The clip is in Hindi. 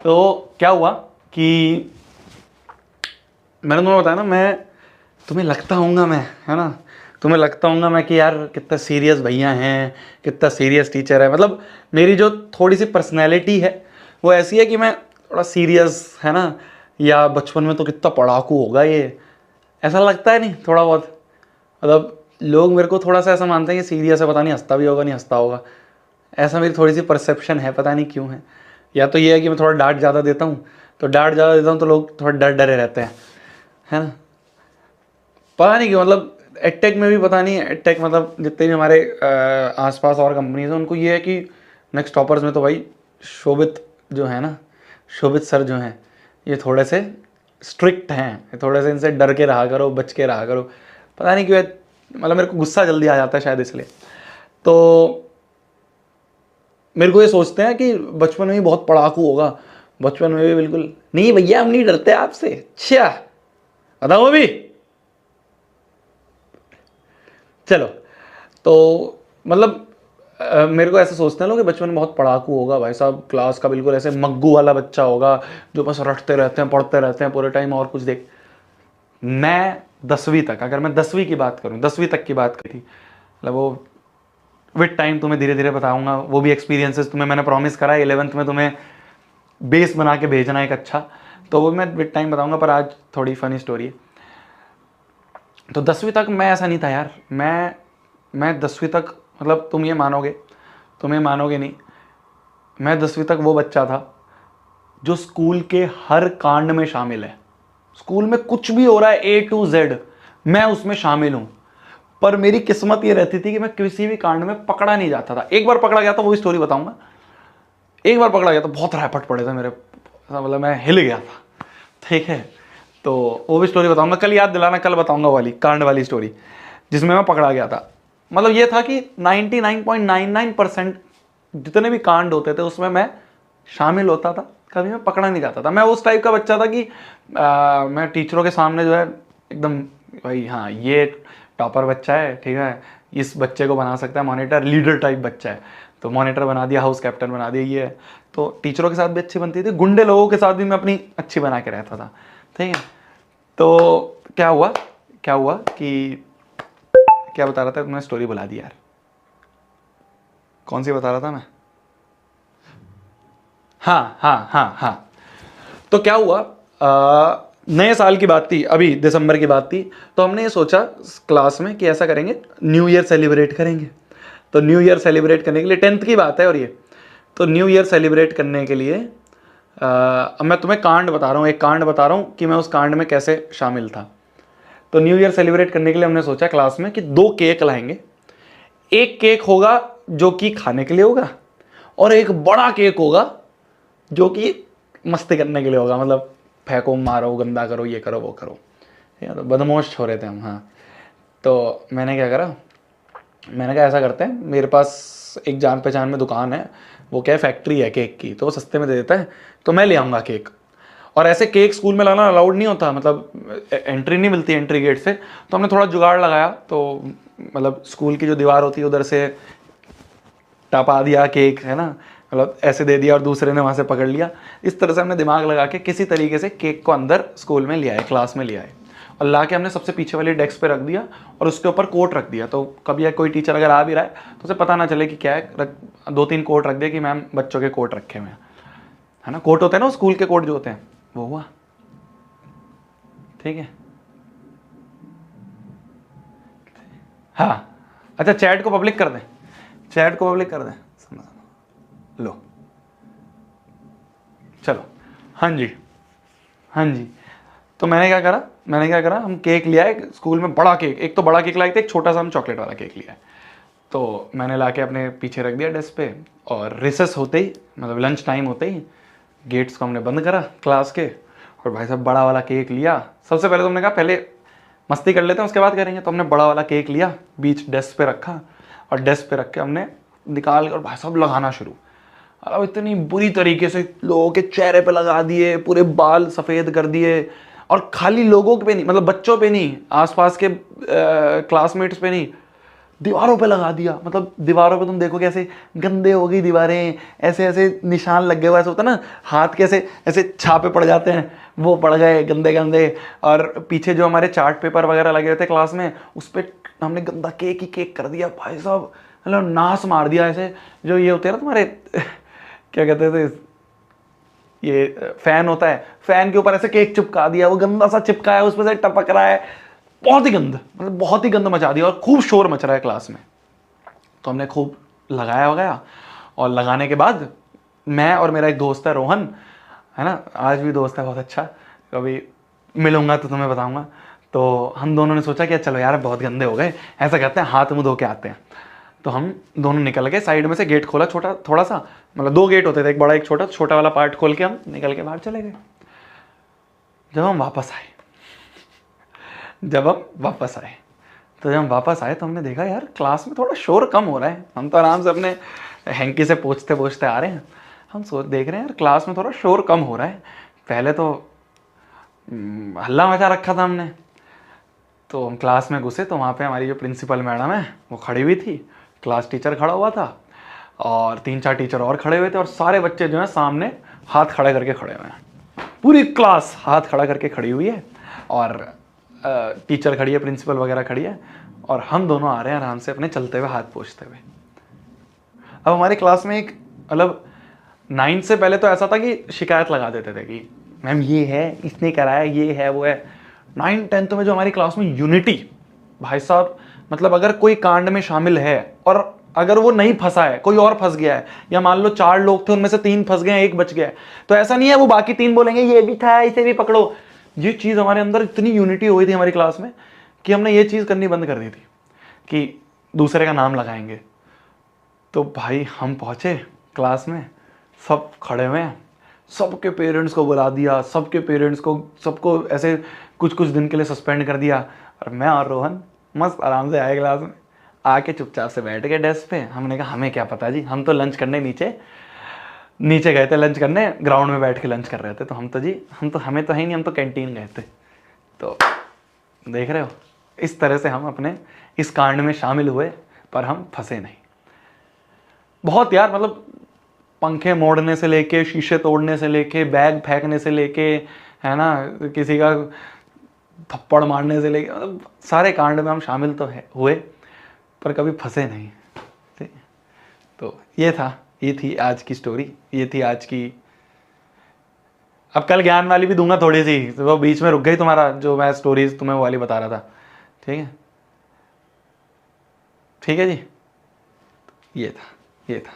तो क्या हुआ कि मैंने तुम्हें बताया ना, मैं तुम्हें लगता हूँगा मैं, है ना, तुम्हें लगता हूँगा मैं कि यार कितना सीरियस भैया हैं, कितना सीरियस टीचर है। मतलब मेरी जो थोड़ी सी पर्सनैलिटी है वो ऐसी है कि मैं थोड़ा सीरियस, है ना, या बचपन में तो कितना पढ़ाकू होगा ये, ऐसा लगता है नहीं थोड़ा बहुत। मतलब लोग मेरे को थोड़ा सा ऐसा मानते हैं कि सीरियस है, पता नहीं हंसता भी होगा नहीं हंसता होगा, ऐसा मेरी थोड़ी सी परसेप्शन है, पता नहीं क्यों है। या तो ये है कि मैं थोड़ा डांट ज़्यादा देता हूँ, तो डांट ज़्यादा देता हूँ तो लोग थोड़ा डर डरे रहते हैं, है ना, पता नहीं क्यों। मतलब एडटेक में भी पता नहीं, एडटेक मतलब जितने भी हमारे आसपास और कंपनीज हैं उनको ये है कि नेक्स्ट टॉपर्स में तो भाई शोभित जो है ना, शोभित सर जो हैं ये थोड़े से स्ट्रिक्ट हैं, थोड़े से इनसे डर के रहा करो, बच के रहा करो, पता नहीं क्यों मतलब मेरे को गुस्सा जल्दी आ जाता है शायद इसलिए। तो मेरे को ये सोचते हैं कि बचपन में ही बहुत पढ़ाकू होगा, बचपन में भी बिल्कुल नहीं भैया हम नहीं डरते आपसे। अच्छा बताओ भी, चलो। तो मतलब मेरे को ऐसा सोचते हैं लोग कि बचपन में बहुत पढ़ाकू होगा भाई साहब, क्लास का बिल्कुल ऐसे मग्गू वाला बच्चा होगा जो बस रटते रहते हैं, पढ़ते रहते हैं पूरे टाइम और कुछ देख। मैं 10वीं तक, अगर मैं 10वीं की बात करूं, 10वीं तक की बात की थी, मतलब वो विद टाइम तुम्हें धीरे धीरे बताऊंगा, वो भी एक्सपीरियंसेस तुम्हें मैंने प्रॉमिस करा है 11th में तुम्हें बेस बना के भेजना एक अच्छा, तो वो मैं विद टाइम बताऊंगा। पर आज थोड़ी फनी स्टोरी है। तो 10वीं तक मैं ऐसा नहीं था यार, मैं 10वीं तक, मतलब तुम ये मानोगे नहीं, मैं 10वीं तक वो बच्चा था जो स्कूल के हर कांड में शामिल है। स्कूल में कुछ भी हो रहा है A to Z मैं उसमें शामिल हूं। पर मेरी किस्मत ये रहती थी कि मैं किसी भी कांड में पकड़ा नहीं जाता था। एक बार पकड़ा गया था, वो भी स्टोरी बताऊंगा। एक बार पकड़ा गया था, बहुत रैपट पड़े थे मेरे, मतलब मैं हिल गया था, ठीक है। तो वो भी स्टोरी बताऊंगा, कल याद दिलाना, कल बताऊंगा वाली कांड वाली स्टोरी जिसमें मैं पकड़ा गया था। मतलब ये था कि 99.99% जितने भी कांड होते थे उसमें मैं शामिल होता था, कभी मैं पकड़ा नहीं जाता था। मैं उस टाइप का बच्चा था कि मैं टीचरों के सामने जो है एकदम, भाई हाँ ये टॉपर बच्चा है, ठीक है, इस बच्चे को बना सकता है मॉनिटर, लीडर टाइप बच्चा है, तो मॉनिटर बना दिया, हाउस कैप्टन बना दिया, ये है। तो टीचरों के साथ भी अच्छी बनती थी, गुंडे लोगों के साथ भी मैं अपनी अच्छी बना के रहता था, ठीक है। तो क्या हुआ कि क्या बता रहा था, तुमने स्टोरी बुला दी यार, कौन सी बता रहा था मैं, हाँ। तो क्या हुआ, नए साल की बात थी, अभी दिसंबर की बात थी। तो हमने ये सोचा क्लास में कि ऐसा करेंगे, न्यू ईयर सेलिब्रेट करेंगे। तो न्यू ईयर सेलिब्रेट करने के लिए, 10th की बात है और ये, तो न्यू ईयर सेलिब्रेट करने के लिए अब मैं तुम्हें कांड बता रहा हूँ, एक कांड बता रहा हूँ कि मैं उस कांड में कैसे शामिल था। तो न्यू ईयर सेलिब्रेट करने के लिए हमने सोचा क्लास में कि 2 केक लाएंगे। एक केक होगा जो कि खाने के लिए होगा, और एक बड़ा केक होगा जो कि मस्ती करने के लिए होगा, मतलब फेंको मारो गंदा करो ये करो वो करो, ठीक है। तो बदमाश छोरे थे हम, हाँ। तो मैंने क्या करा, मैंने कहा ऐसा करते हैं, मेरे पास एक जान पहचान में दुकान है, वो क्या है फैक्ट्री है केक की, तो वो सस्ते में दे देता है, तो मैं ले आऊँगा केक। और ऐसे केक स्कूल में लाना अलाउड नहीं होता, मतलब एंट्री नहीं मिलती एंट्री गेट से। तो हमने थोड़ा जुगाड़ लगाया, तो मतलब स्कूल की जो दीवार होती है उधर से टपा दिया केक, है ना, मतलब ऐसे दे दिया और दूसरे ने वहाँ से पकड़ लिया। इस तरह से हमने दिमाग लगा के किसी तरीके से केक को अंदर स्कूल में ले आए, क्लास में ले आए, और ला के हमने सबसे पीछे वाली डेस्क पे रख दिया और उसके ऊपर कोट रख दिया। तो कभी कोई टीचर अगर आ भी रहा है तो उसे पता ना चले कि क्या है, 2-3 कोट रख दिया कि मैम बच्चों के कोट रखे हुए हैं, है ना, कोट होते हैं ना स्कूल के कोट जो होते हैं, वो हुआ, ठीक है। हाँ अच्छा, चैट को पब्लिक कर दें, चैट को पब्लिक कर दें, लो चलो, हाँ जी हाँ जी। तो मैंने क्या करा, हम केक ले आए स्कूल में, बड़ा केक, एक तो बड़ा केक लाए थे, एक छोटा सा हम चॉकलेट वाला केक लिया है। तो मैंने ला के अपने पीछे रख दिया डेस्क पे, और रिसेस होते ही, मतलब लंच टाइम होते ही गेट्स को हमने बंद करा क्लास के, और भाई साहब बड़ा वाला केक लिया। सबसे पहले तो हमने कहा पहले मस्ती कर लेते हैं उसके बाद करेंगे, तो हमने बड़ा वाला केक लिया, बीच डेस्क पे रखा, और डेस्क पे रख के हमने निकाल कर भाई साहब लगाना शुरू। अब इतनी बुरी तरीके से लोगों के चेहरे पे लगा दिए, पूरे बाल सफ़ेद कर दिए, और खाली लोगों पे नहीं, मतलब बच्चों पे नहीं, आसपास के क्लासमेट्स पे नहीं, दीवारों पे लगा दिया। मतलब दीवारों पे तुम देखो कैसे गंदे हो गई दीवारें, ऐसे ऐसे निशान लग गए, वैसे होता ना हाथ के ऐसे ऐसे छापे पड़ जाते हैं, वो पड़ गए गंदे गंदे। और पीछे जो हमारे चार्ट पेपर वगैरह लगे हुए थे क्लास में, उस पर हमने गंदा केक ही केक कर दिया भाई साहब, मतलब नाश मार दिया ऐसे। जो ये होते हैं ना तुम्हारे क्या कहते थे, ये फैन होता है, फैन के ऊपर ऐसे केक चिपका दिया, वो गंदा सा चिपका है, उसमें से टपक रहा है, बहुत ही गंद, मतलब बहुत ही गंद मचा दिया। और खूब शोर मच रहा है क्लास में। तो हमने खूब लगाया वगैया, और लगाने के बाद मैं और मेरा एक दोस्त है रोहन, है ना, आज भी दोस्त है बहुत अच्छा, कभी मिलूंगा तो तुम्हें बताऊंगा। तो हम दोनों ने सोचा कि चलो यार बहुत गंदे हो गए, ऐसा करते हैं हाथ मुंह धो के आते हैं। तो हम दोनों निकल गए, साइड में से गेट खोला छोटा थोड़ा सा, मतलब 2 गेट होते थे, एक बड़ा एक छोटा, छोटा वाला पार्ट खोल के हम निकल के बाहर चले गए। जब हम वापस आए तो हमने देखा यार क्लास में थोड़ा शोर कम हो रहा है। हम तो आराम से अपने हैंकी से पोंछते पोंछते आ रहे हैं, हम देख रहे हैं यार क्लास में थोड़ा शोर कम हो रहा है। पहले तो हल्ला मचा रखा था हमने। तो हम क्लास में घुसे तो वहाँ पे हमारी जो प्रिंसिपल मैडम है वो खड़ी हुई थी, क्लास टीचर खड़ा हुआ था, और 3-4 टीचर और खड़े हुए थे, और सारे बच्चे जो हैं सामने हाथ खड़े करके खड़े हुए हैं। पूरी क्लास हाथ खड़ा करके खड़ी हुई है, और टीचर खड़ी है, प्रिंसिपल वगैरह खड़ी है, और हम दोनों आ रहे हैं आराम से अपने चलते हुए हाथ पोंछते हुए। अब हमारी क्लास में एक मतलब 9th से पहले तो ऐसा था कि शिकायत लगा देते थे कि मैम ये है, इसने कराया, ये है, वो है। 9th-10th में जो हमारी क्लास में यूनिटी, भाई साहब, मतलब अगर कोई कांड में शामिल है और अगर वो नहीं फंसा है, कोई और फंस गया है, या मान लो 4 लोग थे उनमें से 3 फंस गए, 1 बच गया है, तो ऐसा नहीं है वो बाकी 3 बोलेंगे ये भी था, इसे भी पकड़ो। ये चीज़ हमारे अंदर इतनी यूनिटी हो गई थी हमारी क्लास में कि हमने ये चीज़ करनी बंद कर दी थी कि दूसरे का नाम लगाएंगे। तो भाई हम पहुँचे क्लास में, सब खड़े हुए हैं, सबके पेरेंट्स को बुला दिया, सबको ऐसे कुछ कुछ दिन के लिए सस्पेंड कर दिया। और मैं और रोहन मस्त आराम से आए क्लास में, आके चुपचाप से बैठ गए डेस्क पे। हमने कहा हमें क्या पता जी, हम तो लंच करने नीचे गए थे, लंच करने ग्राउंड में बैठ के लंच कर रहे थे। तो हमें तो है ही नहीं, हम तो कैंटीन गए थे। तो देख रहे हो, इस तरह से हम अपने इस कांड में शामिल हुए, पर हम फंसे नहीं। बहुत यार, मतलब पंखे मोड़ने से लेके, शीशे तोड़ने से लेके, बैग फेंकने से लेके, है ना, किसी का थप्पड़ मारने से लेके, मतलब सारे कांड में हम शामिल तो हुए, पर कभी फंसे नहीं। ठीक, तो ये थी आज की स्टोरी, ये थी आज की। अब कल ज्ञान वाली भी दूंगा थोड़ी सी, तो वो बीच में रुक गई तुम्हारा, जो मैं स्टोरीज तुम्हें वो वाली बता रहा था। ठीक है जी, ये था।